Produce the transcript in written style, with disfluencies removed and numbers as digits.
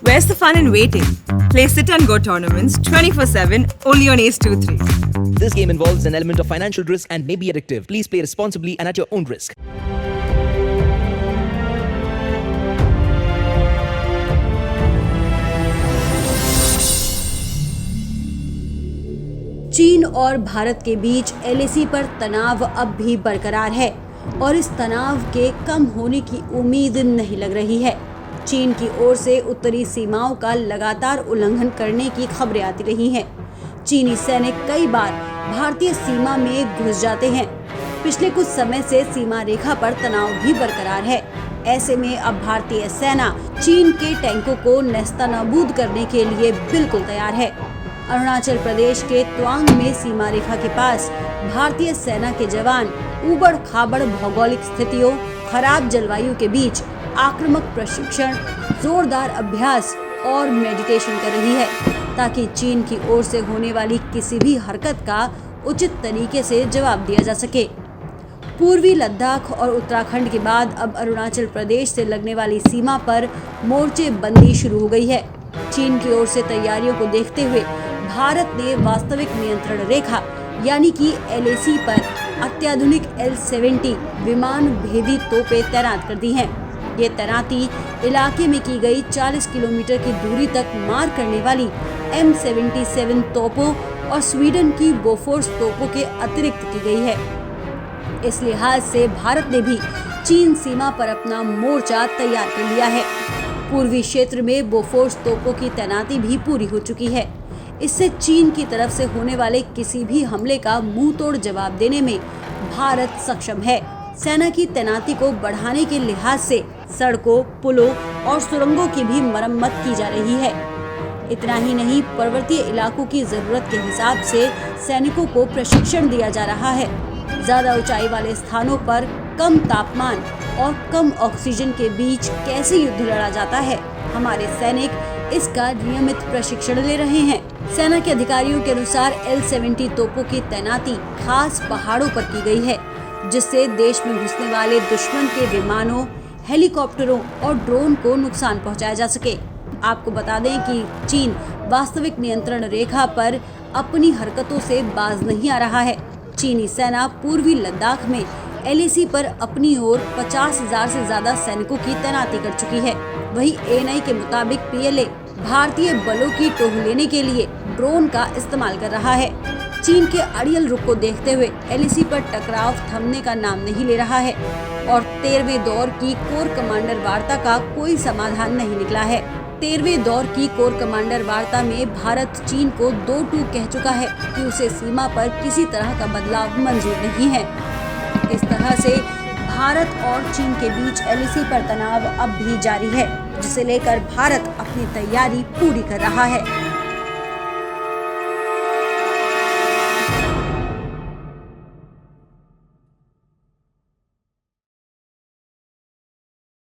Where's the fun in waiting? Play Sit and Go tournaments 24/7 only on Ace 2-3. This game involves an element of financial risk and may be addictive. Please play responsibly and at your own risk. चीन और भारत के बीच LAC पर तनाव अब भी बरकरार है और इस तनाव के कम होने की उम्मीद नहीं लग रही है। चीन की ओर से उत्तरी सीमाओं का लगातार उल्लंघन करने की खबरें आती रही हैं। चीनी सैनिक कई बार भारतीय सीमा में घुस जाते हैं। पिछले कुछ समय से सीमा रेखा पर तनाव भी बरकरार है। ऐसे में अब भारतीय सेना चीन के टैंकों को नेस्तनाबूद करने के लिए बिल्कुल तैयार है। अरुणाचल प्रदेश के तवांग में सीमा रेखा के पास भारतीय सेना के जवान उबड़ खाबड़ भौगोलिक स्थितियों, खराब जलवायु के बीच आक्रामक प्रशिक्षण, जोरदार अभ्यास और मेडिटेशन कर रही है ताकि चीन की ओर से होने वाली किसी भी हरकत का उचित तरीके से जवाब दिया जा सके। पूर्वी लद्दाख और उत्तराखंड के बाद अब अरुणाचल प्रदेश से लगने वाली सीमा पर मोर्चेबंदी शुरू हो गई है। चीन की ओर से तैयारियों को देखते हुए भारत ने वास्तविक नियंत्रण रेखा यानी कि LAC पर अत्याधुनिक L-70 विमान भेदी तोपें तैनात कर दी हैं। ये तैनाती इलाके में की गई 40 किलोमीटर की दूरी तक मार करने वाली M77 तोपों और स्वीडन की बोफोर्स तोपों के अतिरिक्त की गई है। इस लिहाज से भारत ने भी चीन सीमा पर अपना मोर्चा तैयार कर लिया है। पूर्वी क्षेत्र में बोफोर्स तोपों की तैनाती भी पूरी हो चुकी है। इससे चीन की तरफ से होने वाले किसी भी हमले का मुंह तोड़ जवाब देने में भारत सक्षम है। सेना की तैनाती को बढ़ाने के लिहाज से सड़कों, पुलों और सुरंगों की भी मरम्मत की जा रही है। इतना ही नहीं, पर्वतीय इलाकों की जरूरत के हिसाब से सैनिकों को प्रशिक्षण दिया जा रहा है। ज्यादा ऊंचाई वाले स्थानों पर कम तापमान और कम ऑक्सीजन के बीच कैसे युद्ध लड़ा जाता है, हमारे सैनिक इसका नियमित प्रशिक्षण ले रहे हैं। सेना के अधिकारियों के अनुसार L-70 तोपों की तैनाती खास पहाड़ों पर की गई है, जिससे देश में घुसने वाले दुश्मन के विमानों, हेलीकॉप्टरों और ड्रोन को नुकसान पहुंचाया जा सके। आपको बता दें कि चीन वास्तविक नियंत्रण रेखा पर अपनी हरकतों से बाज नहीं आ रहा है। चीनी सेना पूर्वी लद्दाख में LAC पर अपनी ओर 50,000 से ज्यादा सैनिकों की तैनाती कर चुकी है। वहीं ANI के मुताबिक PLA भारतीय बलों की टोह लेने के लिए ड्रोन का इस्तेमाल कर रहा है। चीन के अड़ियल रुख को देखते हुए LAC पर टकराव थमने का नाम नहीं ले रहा है और 13वें दौर की कोर कमांडर वार्ता का कोई समाधान नहीं निकला है। 13वें दौर की कोर कमांडर वार्ता में भारत चीन को 2-2 कह चुका है कि उसे सीमा पर किसी तरह का बदलाव मंजूर नहीं है। इस तरह से भारत और चीन के बीच LAC पर तनाव अब भी जारी है, जिसे लेकर भारत अपनी तैयारी पूरी कर रहा है।